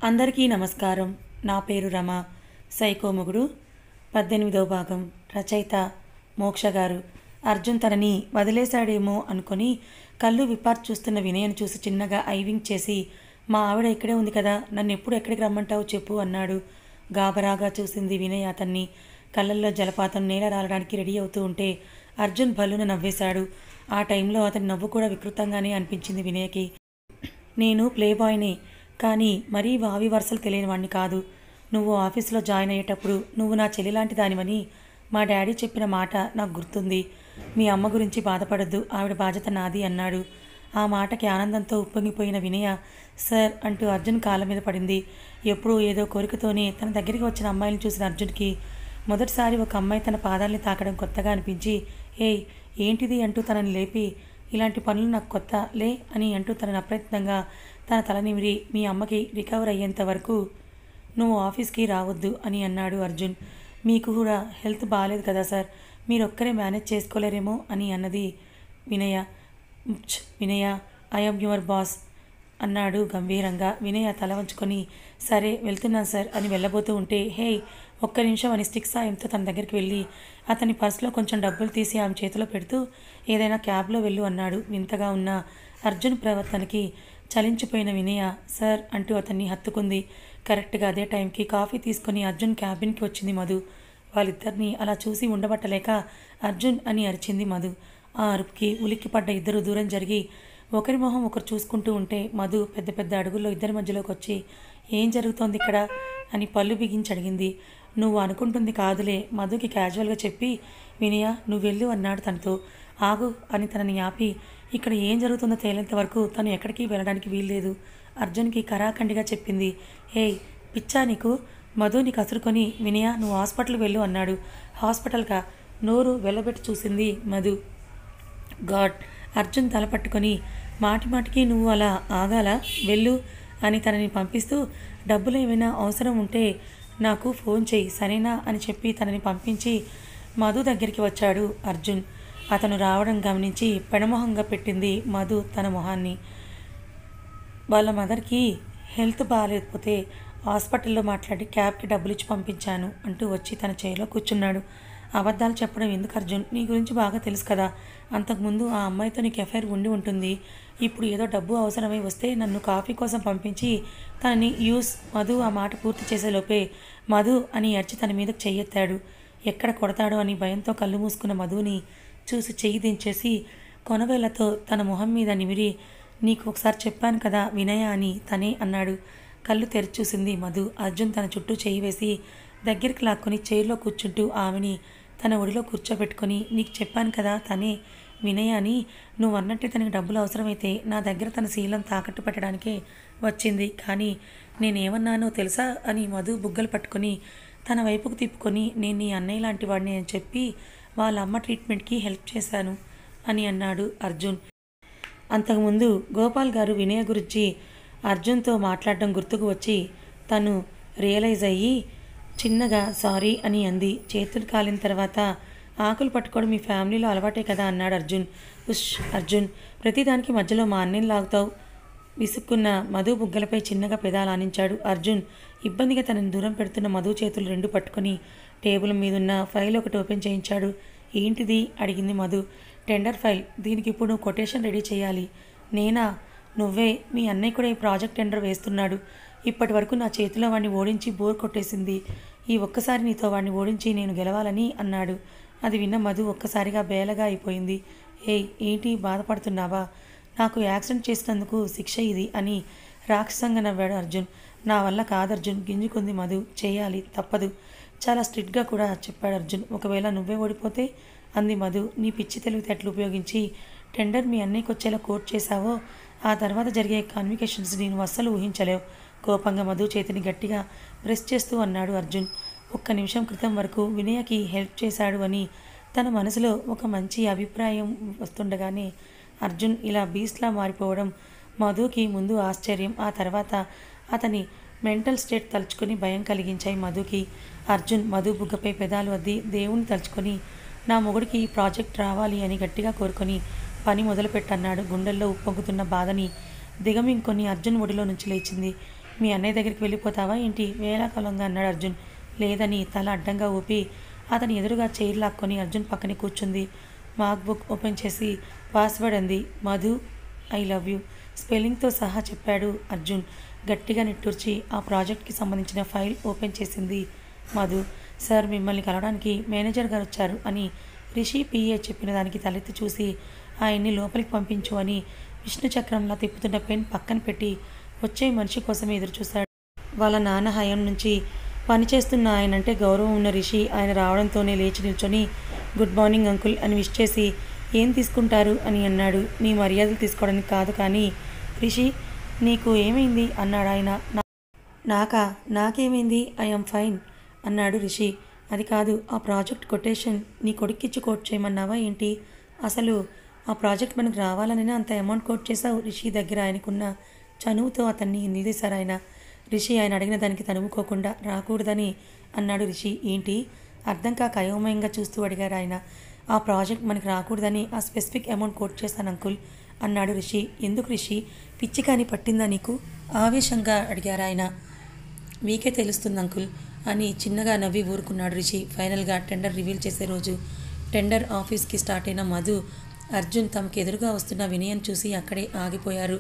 అందరికీ నమస్కారం. నా పేరు రమ. సైకో మొగుడు 18వ భాగం. రచయిత మోక్ష గారు. అర్జున్ తనని వదిలేశాడేమో అనుకొని కళ్ళు విప్పార్చి చూస్తున్న వినయను చూసి చిన్నగా ఐవింగ్ చేసి, మా ఆవిడ ఇక్కడే ఉంది కదా, నన్ను ఎప్పుడు ఎక్కడికి రమ్మంటావు చెప్పు అన్నాడు. గాబరాగా చూసింది వినయ్ అతన్ని. కళ్ళల్లో జలపాతం నేల రాలడానికి రెడీ అవుతూ ఉంటే అర్జున్ భల్లున నవ్వేశాడు. ఆ టైంలో అతని నవ్వు కూడా వికృతంగానే అనిపించింది వినయ్కి. నేను ప్లేబాయ్నే, కానీ మరీ వావి వరుసలు తెలియని వాడిని కాదు. నువ్వు ఆఫీసులో జాయిన్ అయ్యేటప్పుడు నువ్వు నా చెల్లి లాంటి దానివని మా డాడీ చెప్పిన మాట నాకు గుర్తుంది. మీ అమ్మ గురించి బాధపడద్దు, ఆవిడ బాధ్యత నాది అన్నాడు. ఆ మాటకి ఆనందంతో ఉప్పొంగిపోయిన వినయ సార్ అంటూ అర్జున్ కాళ్ళ మీద పడింది. ఎప్పుడూ ఏదో కోరికతోనే తన దగ్గరికి వచ్చిన అమ్మాయిని చూసిన అర్జున్కి మొదటిసారి ఒక అమ్మాయి తన పాదాల్ని తాకడం కొత్తగా అనిపించి, ఏయ్ ఏంటిది అంటూ తనని లేపి, ఇలాంటి పనులు నాకు కొత్త లే అని అంటూ తనను అప్రయత్నంగా తన తల నిమిరి, మీ అమ్మకి రికవర్ అయ్యేంత వరకు నువ్వు ఆఫీస్కి రావద్దు అని అన్నాడు అర్జున్. మీకు కూడా హెల్త్ బాగాలేదు కదా సార్, మీరొక్కరే మేనేజ్ చేసుకోలేరేమో అని అన్నది వినయ. వినయ, ఐఎమ్ యువర్ బాస్ అన్నాడు గంభీరంగా. వినయ తల వంచుకొని, సరే వెళ్తున్నాను సార్ అని వెళ్ళబోతూ ఉంటే, హే ఒక్క నిమిషం అని స్టిక్ సాయంతో తన దగ్గరికి వెళ్ళి అతని పర్సులో కొంచెం డబ్బులు తీసి ఆమె చేతిలో పెడుతూ, ఏదైనా క్యాబ్లో వెళ్ళు అన్నాడు. వింతగా ఉన్న అర్జున్ ప్రవర్తనకి చలించిపోయిన వినయ సార్ అంటూ అతన్ని హత్తుకుంది. కరెక్ట్గా అదే టైంకి కాఫీ తీసుకొని అర్జున్ క్యాబిన్కి వచ్చింది మధు. వాళ్ళిద్దరిని అలా చూసి ఉండబట్టలేక అర్జున్ అని అరిచింది మధు. ఆ అరుపుకి ఉలిక్కిపడ్డ ఇద్దరు దూరం జరిగి ఒకరి మొహం ఒకరు చూసుకుంటూ ఉంటే మధు పెద్ద పెద్ద అడుగుల్లో ఇద్దరి మధ్యలోకి వచ్చి, ఏం జరుగుతోంది ఇక్కడ అని పళ్ళు బిగించి అడిగింది. నువ్వు అనుకుంటుంది కాదులే, మధుకి క్యాజువల్గా చెప్పి, వినయ నువ్వు వెళ్ళు అన్నాడు తనతో. ఆగు అని తనని ఆపి, ఇక్కడ ఏం జరుగుతుందో తేలేంత వరకు తను ఎక్కడికి వెళ్ళడానికి వీల్లేదు అర్జున్కి కరాఖండిగా చెప్పింది. హేయ్ పిచ్చా నీకు, మధుని కసురుకొని, వినయ నువ్వు హాస్పిటల్ వెళ్ళు అన్నాడు. హాస్పిటల్గా నోరు వెళ్ళబెట్టి చూసింది మధు. గాడ్. అర్జున్ తల పట్టుకొని, మాటి మాటికి నువ్వు అలా ఆగాల, వెళ్ళు అని తనని పంపిస్తూ, డబ్బులు ఏమైనా అవసరం ఉంటే నాకు ఫోన్ చేయి సరేనా అని చెప్పి తనని పంపించి మధు దగ్గరికి వచ్చాడు అర్జున్. అతను రావడం గమనించి పెడమొహంగా పెట్టింది మధు తన మొహాన్ని. వాళ్ళ మదర్కి హెల్త్ బాగాలేకపోతే హాస్పిటల్లో మాట్లాడి క్యాబ్కి డబ్బులు ఇచ్చి పంపించాను అంటూ వచ్చి తన చైర్లో కూర్చున్నాడు. అబద్ధాలు చెప్పడం ఎందుకు అర్జున్, నీ గురించి బాగా తెలుసు కదా, అంతకుముందు ఆ అమ్మాయితో నీకు ఎఫ్ఐఆర్ ఉండి ఉంటుంది. ఇప్పుడు ఏదో డబ్బు అవసరమై వస్తే నన్ను కాఫీ కోసం పంపించి తనని యూస్. మధు ఆ మాట పూర్తి చేసేలోపే మధు అని అరిచి తన మీదకు చెయ్యెత్తాడు. ఎక్కడ కొడతాడో అని భయంతో కళ్ళు మూసుకున్న మధుని చూసి చెయ్యి దించేసి కొనవేళ్లతో తన మొహం మీద నిమిరి, నీకు ఒకసారి చెప్పాను కదా వినయ అని తనే అన్నాడు. కళ్ళు తెరిచి చూసింది మధు. అర్జున్ తన చుట్టూ చెయ్యి వేసి దగ్గరికి లాక్కొని చైర్లో కూర్చుంటూ ఆమెని తన ఒడిలో కూర్చోబెట్టుకొని, నీకు చెప్పాను కదా తనే వినయ అని, నువ్వు అన్నట్టే తనకి డబ్బులు అవసరమైతే నా దగ్గర తన శీలం తాకట్టు పెట్టడానికే వచ్చింది, కానీ నేనేమన్నానో తెలుసా అని మధు బుగ్గలు పట్టుకొని తన వైపుకు తిప్పుకొని, నేను నీ అన్నయ్య లాంటి వాడిని అని చెప్పి వాళ్ళ అమ్మ ట్రీట్మెంట్కి హెల్ప్ చేశాను అని అన్నాడు అర్జున్. అంతకుముందు గోపాల్ గారు వినయ గురించి అర్జున్తో మాట్లాడడం గుర్తుకు వచ్చి తను రియలైజ్ అయ్యి చిన్నగా సారీ అని అంది. చేతులు కాలిన తర్వాత ఆకులు పట్టుకోవడం మీ ఫ్యామిలీలో అలవాటే కదా అన్నాడు అర్జున్. ఉష్ అర్జున్, ప్రతిదానికి మధ్యలో మా అన్నయ్యని లాగుతావు. విసుక్కున్న మధు బుగ్గలపై చిన్నగా పెదాలు ఆనించాడు అర్జున్. ఇబ్బందిగా తనని దూరం పెడుతున్న మధు చేతులు రెండు పట్టుకొని టేబుల్ మీదున్న ఫైల్ ఒకటి ఓపెన్ చేయించాడు. ఏంటిది అడిగింది మధు. టెండర్ ఫైల్, దీనికి ఇప్పుడు నువ్వు కొటేషన్ రెడీ చేయాలి. నేనా? నువ్వే. మీ అన్నయ్య కూడా ఈ ప్రాజెక్ట్ టెండర్ వేస్తున్నాడు. ఇప్పటి వరకు నా చేతిలో వాడిని ఓడించి బోర్ కొట్టేసింది. ఈ ఒక్కసారి నీతో వాడిని ఓడించి నేను గెలవాలని అన్నాడు. అది విన్న మధు ఒక్కసారిగా బేలగా అయిపోయింది. ఏయ్ ఏంటి బాధపడుతున్నావా? నాకు యాక్సిడెంట్ చేసినందుకు శిక్ష ఇది అని రాక్షసంగా నవ్వాడు అర్జున్. నా వల్ల కాదర్జున్ గింజుకుంది మధు. చేయాలి, తప్పదు. చాలా స్ట్రిక్ట్గా కూడా చెప్పాడు అర్జున్. ఒకవేళ నువ్వే ఓడిపోతే అంది మధు. నీ పిచ్చి తెలివితేటలు ఉపయోగించి టెండర్ మీ అన్నయ్యకి వచ్చేలా కోట్ చేశావో ఆ తర్వాత జరిగే కాన్వికేషన్స్ నేను అస్సలు ఊహించలేవు. కోపంగా మధు చేతిని గట్టిగా ప్రెస్ చేస్తూ అన్నాడు అర్జున్. ఒక్క నిమిషం క్రితం వరకు వినయకి హెల్ప్ చేశాడు అని తన మనసులో ఒక మంచి అభిప్రాయం వస్తుండగానే అర్జున్ ఇలా బీస్ట్లా మారిపోవడం మధుకి ముందు ఆశ్చర్యం, ఆ తర్వాత అతని మెంటల్ స్టేట్ తలుచుకొని భయం కలిగించాయి మధుకి. అర్జున్ మధు బుగ్గపై పెదాలు అద్ది దేవుణ్ణి తలుచుకొని, నా మొగుడికి ఈ ప్రాజెక్ట్ రావాలి అని గట్టిగా కోరుకొని పని మొదలుపెట్టన్నాడు. గుండెల్లో ఉప్పొంగుతున్న బాధని దిగమింకొని అర్జున్ ఒడిలో నుంచి లేచింది. మీ అన్నయ్య దగ్గరికి వెళ్ళిపోతావా ఏంటి వేలాకాలంగా అన్నాడు అర్జున్. లేదని తల అడ్డంగా ఊపి అతని ఎదురుగా చైర్ లాక్కొని అర్జున్ పక్కనే కూర్చుంది. మార్క్ బుక్ ఓపెన్ చేసి పాస్వర్డ్ అంది. మధు ఐ లవ్ యూ స్పెల్లింగ్తో సహా చెప్పాడు అర్జున్. గట్టిగా నిట్టూర్చి ఆ ప్రాజెక్ట్కి సంబంధించిన ఫైల్ ఓపెన్ చేసింది మధు. సార్ మిమ్మల్ని కలవడానికి మేనేజర్ గారు వచ్చారు అని రిషి పిఏ చెప్పిన దానికి తలెత్తి చూసి ఆయన్ని లోపలికి పంపించు అని విష్ణు చక్రంలా తిప్పుతున్న పెన్ పక్కన పెట్టి వచ్చే మనిషి కోసమే ఎదురుచూశాడు. వాళ్ళ నాన్న హయం నుంచి పనిచేస్తున్న ఆయనంటే గౌరవం ఉన్న రిషి ఆయన రావడంతోనే లేచి నిల్చొని గుడ్ మార్నింగ్ అంకుల్ అని విష్ చేసి ఏం తీసుకుంటారు అని అన్నాడు. నీ మర్యాదలు తీసుకోవడానికి కాదు కానీ రిషి నీకు ఏమైంది అన్నాడు ఆయన. నాకేమైంది ఐఎమ్ ఫైన్ అన్నాడు రిషి. అది కాదు ఆ ప్రాజెక్ట్ కొటేషన్ నీ కొడుక్కిచ్చి కోట్ చేయమన్నావా ఏంటి? అసలు ఆ ప్రాజెక్ట్ మనకు రావాలనే అంత అమౌంట్ కోట్ చేశావు. రిషి దగ్గర ఆయనకున్న చనువుతో అతన్ని నిలదీశారు ఆయన. రిషి ఆయన అడిగిన దానికి తనుముకోకుండా రాకూడదని అన్నాడు రిషి. ఏంటి అర్థం కాక అయోమయంగా చూస్తూ అడిగారు ఆయన. ఆ ప్రాజెక్ట్ మనకు రాకూడదని ఆ స్పెసిఫిక్ అమౌంట్ కోట్ చేశాను అంకుల్ అన్నాడు రిషి. ఎందుకు రిషి పిచ్చి కానీ పట్టిందా నీకు ఆవేశంగా అడిగారు ఆయన. మీకే తెలుస్తుంది అంకుల్ అని చిన్నగా నవ్వి ఊరుకున్నాడు రిషి. ఫైనల్గా టెండర్ రివీల్ చేసే రోజు టెండర్ ఆఫీస్కి స్టార్ట్ అయిన మధు అర్జున్ తమకు ఎదురుగా వస్తున్న వినయను చూసి అక్కడే ఆగిపోయారు.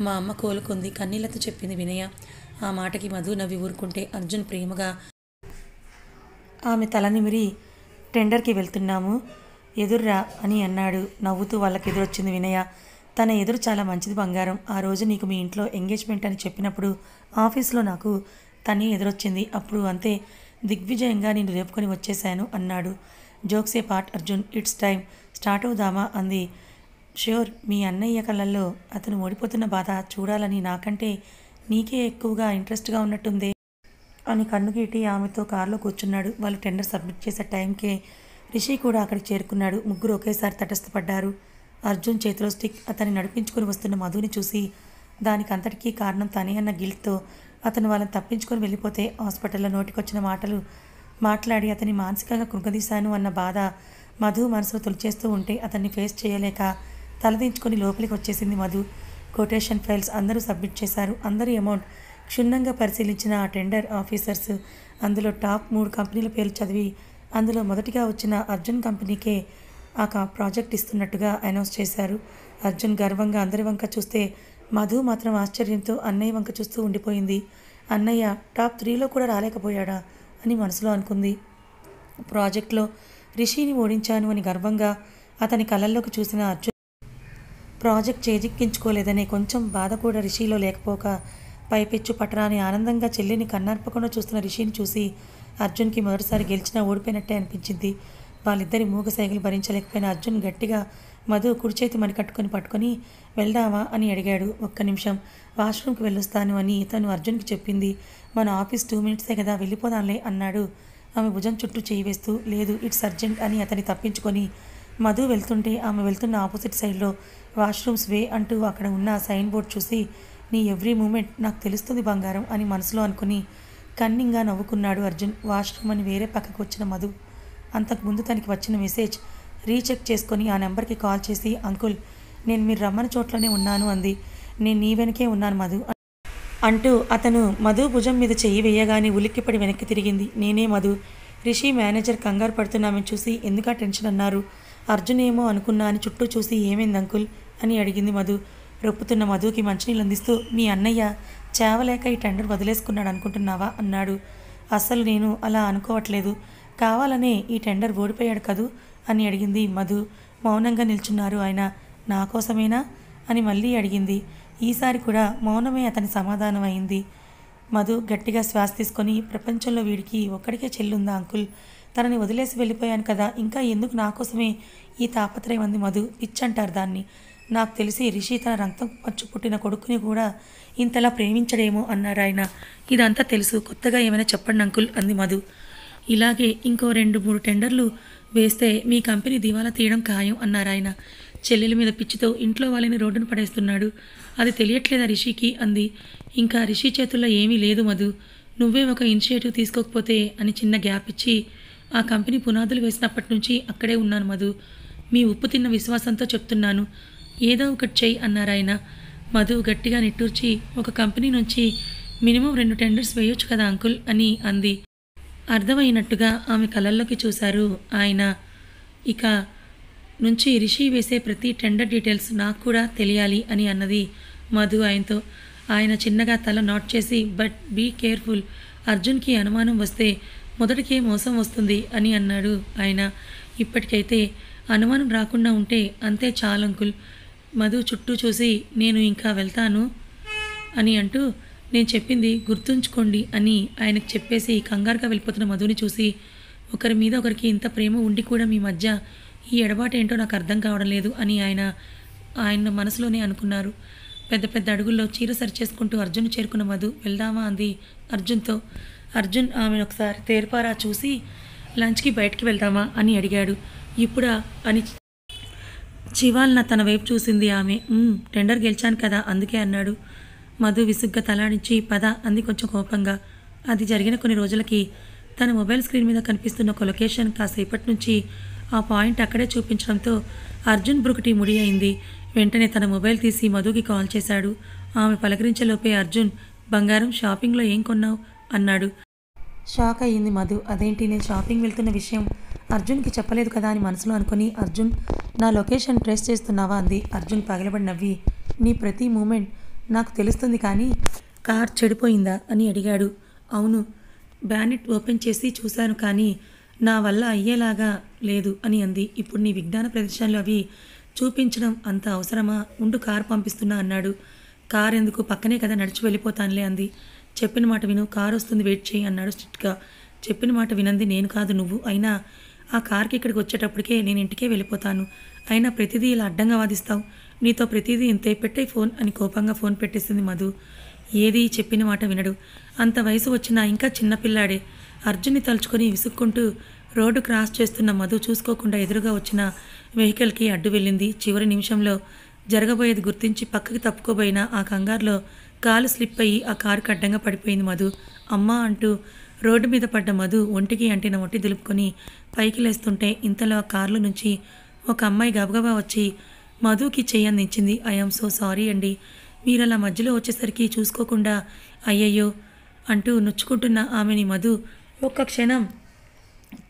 మా అమ్మ కోలుకుంది కన్నీళ్లతో చెప్పింది వినయ. ఆ మాటకి మధు నవ్వి ఊరుకుంటే అర్జున్ ప్రేమగా ఆమె తల నిమిరి టెండర్కి వెళ్తున్నాము ఎదుర్రా అని అన్నాడు. నవ్వుతూ వాళ్ళకి ఎదురొచ్చింది వినయ. తన ఎదురు చాలా మంచిది బంగారం. ఆ రోజు నీకు మీ ఇంట్లో ఎంగేజ్మెంట్ అని చెప్పినప్పుడు ఆఫీస్లో నాకు తనే ఎదురొచ్చింది. అప్పుడు అంతే దిగ్విజయంగా నేను రేపుకొని వచ్చేశాను అన్నాడు. జోక్సే part Arjun it's time start అవుదామా అంది. ష్యూర్ మీ అన్నయ్య కళ్ళల్లో అతను ఓడిపోతున్న బాధ చూడాలని నాకంటే నీకే ఎక్కువగా ఇంట్రెస్ట్గా ఉన్నట్టుందే అని కన్నుగీటి ఆమెతో కారులో కూర్చున్నాడు. వాళ్ళు టెండర్ సబ్మిట్ చేసే టైంకే రిషి కూడా అక్కడికి చేరుకున్నాడు. ముగ్గురు ఒకేసారి తటస్థపడ్డారు. అర్జున్ చేతిలో స్టిక్ అతన్ని నడిపించుకొని వస్తున్న మధుని చూసి దానికి అంతటికీ కారణం తనే అన్న గిల్ట్తో అతను వాళ్ళని తప్పించుకొని వెళ్ళిపోతే హాస్పిటల్లో నోటికొచ్చిన మాటలు మాట్లాడి అతని మానసికంగా కృంగదీశాను అన్న బాధ మధు మనసులో తొలిచేస్తూ ఉంటే అతన్ని ఫేస్ చేయలేక తలదించుకొని లోపలికి వచ్చేసింది మధు. కొటేషన్ ఫైల్స్ అందరూ సబ్మిట్ చేశారు. అందరి అమౌంట్ క్షుణ్ణంగా పరిశీలించిన ఆ టెండర్ ఆఫీసర్స్ అందులో టాప్ 3 కంపెనీల పేర్లు చదివి అందులో మొదటిగా వచ్చిన అర్జున్ కంపెనీకే ఆ ప్రాజెక్ట్ ఇస్తున్నట్టుగా అనౌన్స్ చేశారు. అర్జున్ గర్వంగా అందరి వంక చూస్తే మధు మాత్రం ఆశ్చర్యంతో అన్నయ్య వంక చూస్తూ ఉండిపోయింది. అన్నయ్య టాప్ 3లో కూడా రాలేకపోయాడా అని మనసులో అనుకుంది. ప్రాజెక్ట్లో రిషిని ఓడించాను అని గర్వంగా అతని కళ్ళల్లోకి చూసిన అర్జున్ ప్రాజెక్ట్ చేజిక్కించుకోలేదనే కొంచెం బాధ కూడా రిషిలో లేకపోక పైపెచ్చు పట్టరాని ఆనందంగా చెల్లిని కన్నార్పకుండా చూస్తున్న రిషిని చూసి అర్జున్కి మొదటిసారి గెలిచినా ఓడిపోయినట్టే అనిపించింది. వాళ్ళిద్దరి మూగ సైగలు భరించలేకపోయిన అర్జున్ గట్టిగా మధు కుడి చేతి మణికట్టుకొని పట్టుకొని వెళ్దామా అని అడిగాడు. ఒక్క నిమిషం వాష్రూమ్కి వెళ్ళొస్తాను అని తను అర్జున్కి చెప్పింది. మన ఆఫీస్ 2 మినిట్సే కదా వెళ్ళిపోదాంలే అన్నాడు. ఆమె భుజం చుట్టూ చేయి వేస్తూ లేదు ఇట్స్ అర్జెంట్ అని అతని తప్పించుకొని మధు వెళ్తుంటే ఆమె వెళ్తున్న ఆపోజిట్ సైడ్లో వాష్రూమ్స్ వే అంటూ అక్కడ ఉన్న సైన్ బోర్డ్ చూసి నీ ఎవ్రీ మూమెంట్ నాకు తెలుస్తుంది బంగారం అని మనసులో అనుకుని కన్నింగా నవ్వుకున్నాడు అర్జున్. వాష్రూమ్ అని వేరే పక్కకు వచ్చిన మధు అంతకుముందు తనకి వచ్చిన మెసేజ్ రీచెక్ చేసుకొని ఆ నెంబర్కి కాల్ చేసి అంకుల్ నేను మీరు రమ్మని చోట్లోనే ఉన్నాను అంది. నేను నీ వెనకే ఉన్నాను మధు అంటూ అతను మధు భుజం మీద చెయ్యి వేయగానే ఉలిక్కిపడి వెనక్కి తిరిగింది. నేనే మధు. రిషి మేనేజర్ కంగారు పడుతున్నామని చూసి ఎందుకా టెన్షన్ అన్నారు. అర్జున్ ఏమో అనుకున్నా అని చుట్టూ చూసి ఏమైంది అంకుల్ అని అడిగింది మధు. రొప్పుతున్న మధుకి మంచినీళ్ళు అందిస్తూ మీ అన్నయ్య చేవలేక ఈ టెండర్ వదిలేసుకున్నాడు అనుకుంటున్నావా అన్నాడు. అస్సలు నేను అలా అనుకోవట్లేదు. కావాలనే ఈ టెండర్ ఓడిపోయాడు కదూ అని అడిగింది మధు. మౌనంగా నిల్చున్నారు ఆయన. నా కోసమేనా అని మళ్ళీ అడిగింది. ఈసారి కూడా మౌనమే అతని సమాధానం అయింది. మధు గట్టిగా శ్వాస తీసుకొని ప్రపంచంలో వీడికి ఒక్కడికే చెల్లుందా అంకుల్? తనని వదిలేసి వెళ్ళిపోయాను కదా ఇంకా ఎందుకు నా కోసమే ఈ తాపత్రయం అంది మధు. పిచ్చంటారు దాన్ని. నాకు తెలిసి రిషి తన రక్తం పచ్చు పుట్టిన కొడుకుని కూడా ఇంతలా ప్రేమించడేమో అన్నారు ఆయన. ఇదంతా తెలుసు కొత్తగా ఏమైనా చెప్పండి అంకుల్ అంది మధు. ఇలాగే ఇంకో 2-3 టెండర్లు వేస్తే మీ కంపెనీ దివాలా తీయడం ఖాయం అన్నారు ఆయన. చెల్లెల మీద పిచ్చితో ఇంట్లో వాళ్ళని రోడ్డును పడేస్తున్నాడు. అది తెలియట్లేదా రిషికి అంది. ఇంకా రిషి చేతుల్లో ఏమీ లేదు మధు. నువ్వే ఒక ఇనిషియేటివ్ తీసుకోకపోతే అని చిన్న గ్యాప్ ఇచ్చి ఆ కంపెనీ పునాదులు వేసినప్పటి నుంచి అక్కడే ఉన్నాను మధు. మీ ఉప్పు తిన్న విశ్వాసంతో చెప్తున్నాను. ఏదో ఒకటి చెయ్యి అన్నారాయన. మధు గట్టిగా నిట్టూర్చి ఒక కంపెనీ నుంచి మినిమం 2 టెండర్స్ వేయొచ్చు కదా అంకుల్ అని అంది. అర్థమైనట్టుగా ఆమె కళ్ళల్లోకి చూశారు ఆయన. ఇక నుంచి రిషి వేసే ప్రతి టెండర్ డీటెయిల్స్ నాకు కూడా తెలియాలి అని అన్నది మధు ఆయనతో. ఆయన చిన్నగా తల నాట్ చేసి బట్ బీ కేర్ఫుల్, అర్జున్కి అనుమానం వస్తే మొదటికే మోసం వస్తుంది అని అన్నాడు ఆయన. ఇప్పటికైతే అనుమానం రాకుండా ఉంటే అంతే చాలంకుల్. మధు చుట్టూ చూసి నేను ఇంకా వెళ్తాను అని అంటూ నేను చెప్పింది గుర్తుంచుకోండి అని ఆయనకు చెప్పేసి కంగారుగా వెళ్ళిపోతున్న మధుని చూసి ఒకరి మీద ఒకరికి ఇంత ప్రేమ ఉండి కూడా మీ మధ్య ఈ ఎడబాటు ఏంటో నాకు అర్థం కావడం లేదు అని ఆయన మనసులోనే అనుకున్నారు. పెద్ద పెద్ద అడుగుల్లో చీర సరిచేసుకుంటూ అర్జున్ చేరుకున్న మధు వెళ్దామా అంది అర్జున్తో. అర్జున్ ఆమెను ఒకసారి తేరిపారా చూసి లంచ్కి బయటికి వెళ్దామా అని అడిగాడు. ఇప్పుడా అని చివాల్న తన వైపు చూసింది ఆమె. టెండర్ గెలిచాను కదా అందుకే అన్నాడు. మధు విసుగ్గా తలాడించి పద అంది కొంచెం కోపంగా. అది జరిగిన కొన్ని రోజులకి తన మొబైల్ స్క్రీన్ మీద కనిపిస్తున్న ఒక లొకేషన్ కాసేపటి నుంచి ఆ పాయింట్ అక్కడే చూపించడంతో అర్జున్ బ్రుకుటి ముడి అయింది. వెంటనే తన మొబైల్ తీసి మధుకి కాల్ చేశాడు. ఆమె పలకరించేలోపే అర్జున్ బంగారం షాపింగ్లో ఏం కొన్నావు అన్నాడు. షాక్ అయ్యింది మధు. అదేంటి నేను షాపింగ్ వెళ్తున్న విషయం అర్జున్కి చెప్పలేదు కదా అని మనసులో అనుకుని అర్జున్ నా లొకేషన్ ట్రేస్ చేస్తున్నావా అంది. అర్జున్ పగలబడి నవ్వి నీ ప్రతి మూమెంట్ నాకు తెలుస్తుంది కానీ కార్ చెడిపోయిందా అని అడిగాడు. అవును, బ్యానెట్ ఓపెన్ చేసి చూశాను కానీ నా వల్ల అయ్యేలాగా లేదు అని అంది. ఇప్పుడు నీ విజ్ఞాన ప్రదర్శనలు అవి చూపించడం అంత అవసరమా? ఉండు కారు పంపిస్తున్నా అన్నాడు. కారు ఎందుకు, పక్కనే కదా నడిచి వెళ్ళిపోతానులే అంది. చెప్పిన మాట విను, కారు వస్తుంది వెయిట్ చేయి అన్నాడు స్ట్రిక్ట్గా. చెప్పిన మాట వినంది నేను కాదు నువ్వు. అయినా ఆ కార్కి ఇక్కడికి వచ్చేటప్పటికే నేను ఇంటికే వెళ్ళిపోతాను. అయినా ప్రతిదీ ఇలా అడ్డంగా వాదిస్తావు. నీతో ప్రతిదీ ఇంతే, పెట్టే ఫోన్ అని కోపంగా ఫోన్ పెట్టేసింది మధు. ఏది చెప్పిన మాట వినడు. అంత వయసు వచ్చినా ఇంకా చిన్నపిల్లాడే. అర్జున్ని తలుచుకొని విసుక్కుంటూ రోడ్డు క్రాస్ చేస్తున్న మధు చూసుకోకుండా ఎదురుగా వచ్చిన వెహికల్కి అడ్డు వెళ్ళింది. చివరి నిమిషంలో జరగబోయేది గుర్తించి పక్కకి తప్పుకోబోయిన ఆ కంగారులో కాలు స్లిప్ అయ్యి ఆ కారుకి అడ్డంగా పడిపోయింది మధు. అమ్మా అంటూ రోడ్డు మీద పడ్డ మధు ఒంటికి అంటిన ఒంటి దులుపుకొని పైకి లేస్తుంటే ఇంతలో ఆ కారులో నుంచి ఒక అమ్మాయి గబగబా వచ్చి మధుకి చెయ్యి అందించింది. ఐఎమ్ సో సారీ అండి, మీరు అలా మధ్యలో వచ్చేసరికి చూసుకోకుండా అయ్యయ్యో అంటూ నొచ్చుకుంటున్న ఆమెని మధు ఒక్క క్షణం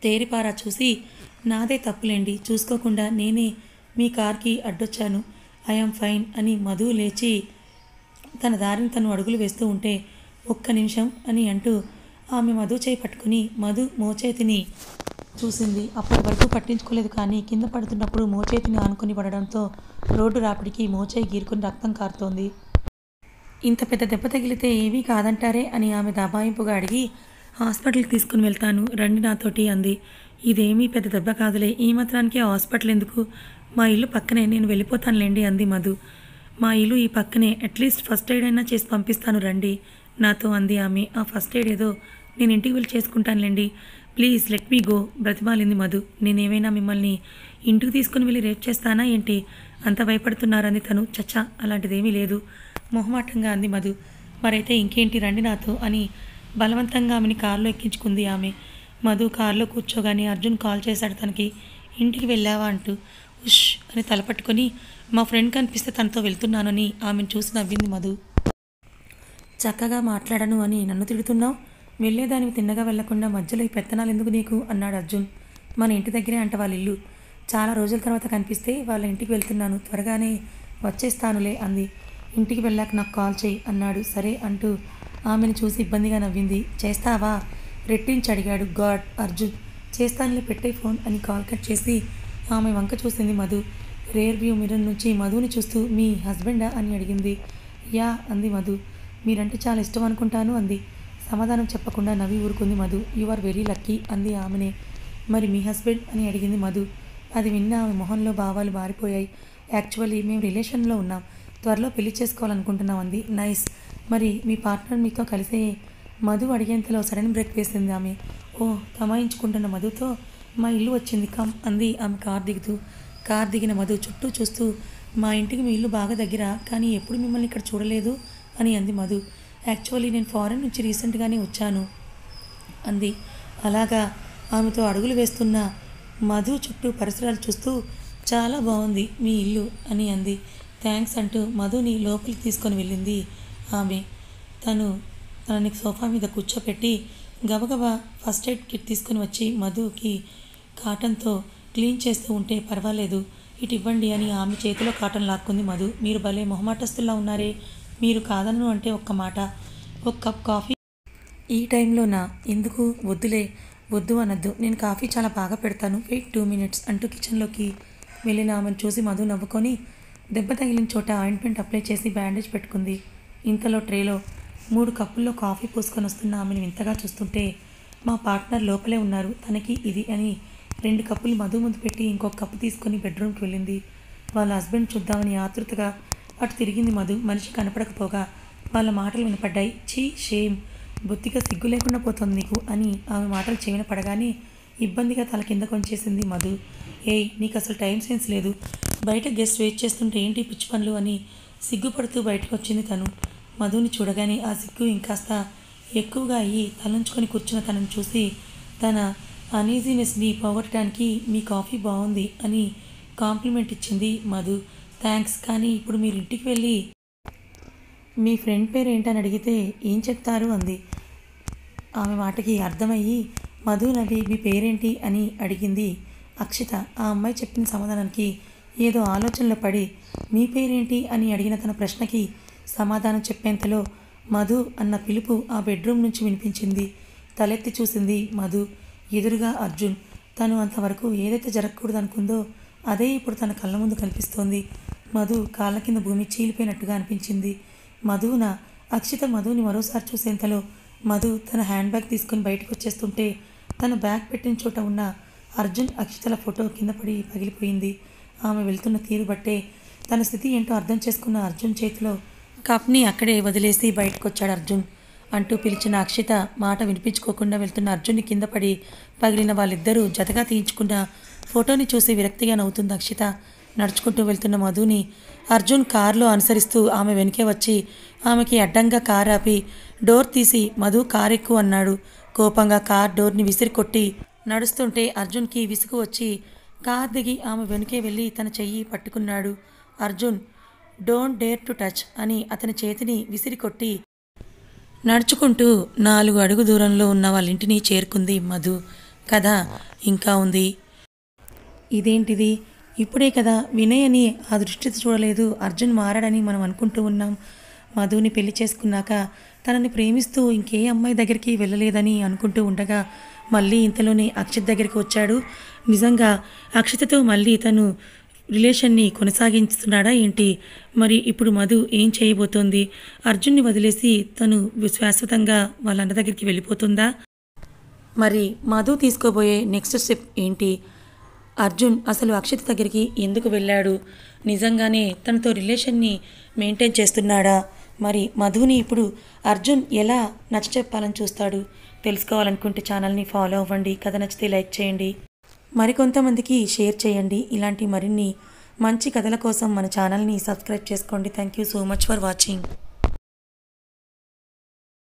తేరిపారా చూసి నాదే తప్పులేండి, చూసుకోకుండా నేనే మీ కార్కి అడ్డొచ్చాను, ఐఎమ్ ఫైన్ అని మధు లేచి తన దారిని తను అడుగులు వేస్తూ ఉంటే ఒక్క నిమిషం అని అంటూ ఆమె మధు చేయి పట్టుకుని మధు మోచేతిని చూసింది. అప్పటి వరకు పట్టించుకోలేదు కానీ కింద పడుతున్నప్పుడు మోచేతిని ఆనుకొని పడడంతో రోడ్డు రాపిడికి మోచేయి గీరుకుని రక్తం కారుతోంది. ఇంత పెద్ద దెబ్బ తగిలితే ఏమీ కాదంటారే అని ఆమె దబాయింపుగా అడిగి హాస్పిటల్కి తీసుకుని వెళ్తాను రండి నాతోటి అంది. ఇదేమీ పెద్ద దెబ్బ కాదులే, ఈ మాత్రానికి హాస్పిటల్ ఎందుకు, మా ఇల్లు పక్కనే, నేను వెళ్ళిపోతానులేండి అంది మధు. మా ఇల్లు ఈ పక్కనే, అట్లీస్ట్ ఫస్ట్ ఎయిడ్ అయినా చేసి పంపిస్తాను రండి నాతో అంది ఆమె. ఆ ఫస్ట్ ఎయిడ్ ఏదో నేను ఇంటికి వెళ్ళి చేసుకుంటానులేండి, ప్లీజ్ లెట్ మీ గో బ్రతిమాలింది మధు. నేనేమైనా మిమ్మల్ని ఇంటికి తీసుకుని వెళ్ళి రేప్ చేస్తానా ఏంటి, అంత భయపడుతున్నారంది తను. చచ్చా అలాంటిదేమీ లేదు మొహమాటంగా అంది మధు. మరైతే ఇంకేంటి రండి నాతో అని బలవంతంగా ఆమెని కారులో ఎక్కించుకుంది ఆమె. మధు కారులో కూర్చోగానే అర్జున్ కాల్ చేశాడు తనకి. ఇంటికి వెళ్ళావా అంటూ. ఉష్ అని తలపట్టుకొని మా ఫ్రెండ్ కనిపిస్తే తనతో వెళ్తున్నానని ఆమెను చూసి నవ్వింది మధు. చక్కగా మాట్లాడను అని నన్ను తిడుతున్నావు, వెళ్ళేదానివి తిన్నగా వెళ్లకుండా మధ్యలో ఈ పెత్తనాలు ఎందుకు నీకు అన్నాడు అర్జున్. మన ఇంటి దగ్గరే అంట వాళ్ళ ఇల్లు, చాలా రోజుల తర్వాత కనిపిస్తే వాళ్ళ ఇంటికి వెళ్తున్నాను, త్వరగానే వచ్చేస్తానులే అంది. ఇంటికి వెళ్ళాక నాకు కాల్ చేయి అన్నాడు. సరే అంటూ ఆమెను చూసి ఇబ్బందిగా నవ్వింది. చేస్తావా రెట్టించి అడిగాడు. గాడ్ అర్జున్, చేస్తానులే పెట్టే ఫోన్ అని కాల్ కట్ చేసి ఆమె వంక చూసింది మధు. రేర్ వ్యూ మిర్రర్ నుంచి మధుని చూస్తూ మీ హస్బెండా అని అడిగింది. యా అంది మధు. మీరంటే చాలా ఇష్టం అనుకుంటాను అంది. సమాధానం చెప్పకుండా నవ్వి ఊరుకుంది Madhu. You are very lucky అంది ఆమెనే. మరి మీ హస్బెండ్ అని అడిగింది మధు. అది విన్న ఆమె మొహంలో భావాలు మారిపోయాయి. యాక్చువల్లీ మేము రిలేషన్లో ఉన్నాం, త్వరలో పెళ్లి చేసుకోవాలనుకుంటున్నాం అంది. నైస్, మరి మీ పార్ట్నర్ మీతో కలిసే మధు అడిగేంతలో సడన్ బ్రేక్ వేసింది ఆమె. ఓ తమాయించుకుంటున్న మధుతో మా ఇల్లు వచ్చింది కమ్ అంది ఆమె కార్ దిగుతూ. కార్ దిగిన మధు చుట్టూ చూస్తూ మా ఇంటికి మీ ఇల్లు బాగా దగ్గర, కానీ ఎప్పుడు మిమ్మల్ని ఇక్కడ చూడలేదు అని అంది మధు. యాక్చువల్లీ నేను ఫారెన్ నుంచి రీసెంట్గానే వచ్చాను అంది. అలాగా ఆమెతో అడుగులు వేస్తున్న మధు చుట్టూ పరిసరాలు చూస్తూ చాలా బాగుంది మీ ఇల్లు అని అంది. థ్యాంక్స్ అంటూ మధుని లోపలికి తీసుకొని వెళ్ళింది ఆమె. తను తనని సోఫా మీద కూర్చోపెట్టి గబగబా ఫస్ట్ ఎయిడ్ కిట్ తీసుకుని వచ్చి మధుకి కాటన్తో క్లీన్ చేస్తూ ఉంటే పర్వాలేదు ఇటు ఇవ్వండి అని ఆమె చేతిలో కాటన్ లాక్కుంది మధు. మీరు భలే మొహమాటస్తుల్లా ఉన్నారే, మీరు కాదను అంటే ఒక్క మాట, ఒక కప్ కాఫీ ఈ టైంలోనా? ఎందుకు? వద్దులే, వద్దు అనద్దు, నేను కాఫీ చాలా బాగా పెడతాను, వెయిట్ 2 minutes అంటూ కిచెన్లోకి వెళ్ళిన ఆమెను చూసి మధు నవ్వుకొని దెబ్బ తగిలిన చోట ఆయింట్మెంట్ అప్లై చేసి బ్యాండేజ్ పెట్టుకుంది. ఇంతలో ట్రేలో 3 కప్పుల్లో కాఫీ పోసుకొని వస్తున్న ఆమెను వింతగా చూస్తుంటే మా పార్ట్నర్ లోపలే ఉన్నారు, తనకి ఇది అని 2 కప్పులు మధు ముందు పెట్టి ఇంకొక కప్పు తీసుకొని బెడ్రూమ్కి వెళ్ళింది. వాళ్ళ హస్బెండ్ చూద్దామని ఆతృతగా అటు తిరిగింది మధు. మనిషి కనపడకపోగా వాళ్ళ మాటలు వినపడ్డాయి. చీ, షేమ్, బొత్తిగా సిగ్గు లేకుండా పోతుంది నీకు అని ఆమె మాటలు చెవిన పడగానే ఇబ్బందిగా తల కింద కొంచేసింది మధు. ఏయ్, నీకు అసలు టైం సెన్స్ లేదు, బయట గెస్ట్ వెయిట్ చేస్తుంటే ఏంటి పిచ్చి పనులు అని సిగ్గుపడుతూ బయటకు వచ్చింది తను. మధుని చూడగానే ఆ సిగ్గు ఇంకాస్త ఎక్కువగా అయ్యి తలంచుకొని కూర్చున్న తనను చూసి తన అనీజీనెస్ని పోగొట్టడానికి మీ కాఫీ బాగుంది అని కాంప్లిమెంట్ ఇచ్చింది మధు. థ్యాంక్స్, కానీ ఇప్పుడు మీరు ఇంటికి వెళ్ళి మీ ఫ్రెండ్ పేరు ఏంటని అడిగితే ఏం చెప్తారు అంది. ఆమె మాటకి అర్థమయ్యి మధు నవ్వి మీ పేరేంటి అని అడిగింది అక్షిత. ఆ అమ్మాయి చెప్పిన సమాధానానికి ఏదో ఆలోచనలో పడి మీ పేరేంటి అని అడిగిన తన ప్రశ్నకి సమాధానం చెప్పేంతలో మధు అన్న పిలుపు ఆ బెడ్రూమ్ నుంచి వినిపించింది. తలెత్తి చూసింది మధు. ఎదురుగా అర్జున్. తను అంతవరకు ఏదైతే జరగకూడదు అనుకుందో అదే ఇప్పుడు తన కళ్ళ ముందు కనిపిస్తోంది. మధు కాళ్ళ కింద భూమి చీలిపోయినట్టుగా అనిపించింది. మధున అక్షిత మధుని మరోసారి చూసేంతలో మధు తన హ్యాండ్ బ్యాగ్ తీసుకుని బయటకు వచ్చేస్తుంటే తన బ్యాగ్ పెట్టిన చోట ఉన్న అర్జున్ అక్షితల ఫోటో కింద పడి పగిలిపోయింది. ఆమె వెళ్తున్న తీరు బట్టే తన స్థితి ఏంటో అర్థం చేసుకున్న అర్జున్ చేతిలో కప్ని అక్కడే వదిలేసి బయటకు వచ్చాడు. అర్జున్ అంటూ పిలిచిన అక్షిత మాట వినిపించుకోకుండా వెళ్తున్న అర్జున్ని కింద పడి పగిలిన వాళ్ళిద్దరూ జతగా తీయించుకున్న ఫోటోని చూసి విరక్తిగా నవ్వుతుంది అక్షిత. నడుచుకుంటూ వెళ్తున్న మధుని అర్జున్ కారులో అనుసరిస్తూ ఆమె వెనుకే వచ్చి ఆమెకి అడ్డంగా కారు ఆపి డోర్ తీసి మధు కారు ఎక్కువ అన్నాడు. కోపంగా కార్ డోర్ని విసిరి కొట్టి నడుస్తుంటే అర్జున్కి విసుగు వచ్చి కార్ దిగి ఆమె వెనుకే వెళ్ళి తన చెయ్యి పట్టుకున్నాడు. Arjun don't dare to touch అని అతని చేతిని విసిరి కొట్టి నడుచుకుంటూ 4 అడుగు దూరంలో ఉన్న వాళ్ళ ఇంటిని చేరుకుంది మధు. కథ ఇంకా ఉంది. ఇదేంటిది, ఇప్పుడే కదా వినయ్ అని ఆ దృష్టితో చూడలేదు, అర్జున్ మారాడని మనం అనుకుంటూ ఉన్నాం. మధుని పెళ్లి చేసుకున్నాక తనని ప్రేమిస్తూ ఇంకే అమ్మాయి దగ్గరికి వెళ్ళలేదని అనుకుంటూ ఉండగా మళ్ళీ ఇంతలోనే అక్షిత్ దగ్గరికి వచ్చాడు. నిజంగా అక్షితతో మళ్ళీ తను రిలేషన్ని కొనసాగిస్తున్నాడా ఏంటి? మరి ఇప్పుడు మధు ఏం చేయబోతోంది? అర్జున్ని వదిలేసి తను శాశ్వతంగా వాళ్ళ అన్న దగ్గరికి వెళ్ళిపోతుందా? మరి మధు తీసుకోబోయే నెక్స్ట్ స్టెప్ ఏంటి? అర్జున్ అసలు అక్షిత దగ్గరికి ఎందుకు వెళ్ళాడు? నిజంగానే తనతో రిలేషన్ని మెయింటైన్ చేస్తున్నాడా? మరి మధుని ఇప్పుడు అర్జున్ ఎలా నచ్చ చెప్పాలని చూస్తాడు? తెలుసుకోవాలనుకుంటే ఛానల్ని ఫాలో అవ్వండి. కథ నచ్చితే లైక్ చేయండి, మరికొంతమందికి షేర్ చేయండి. ఇలాంటి మరిన్ని మంచి కథల కోసం మన ఛానల్ని సబ్స్క్రైబ్ చేసుకోండి. Thank you so much for watching.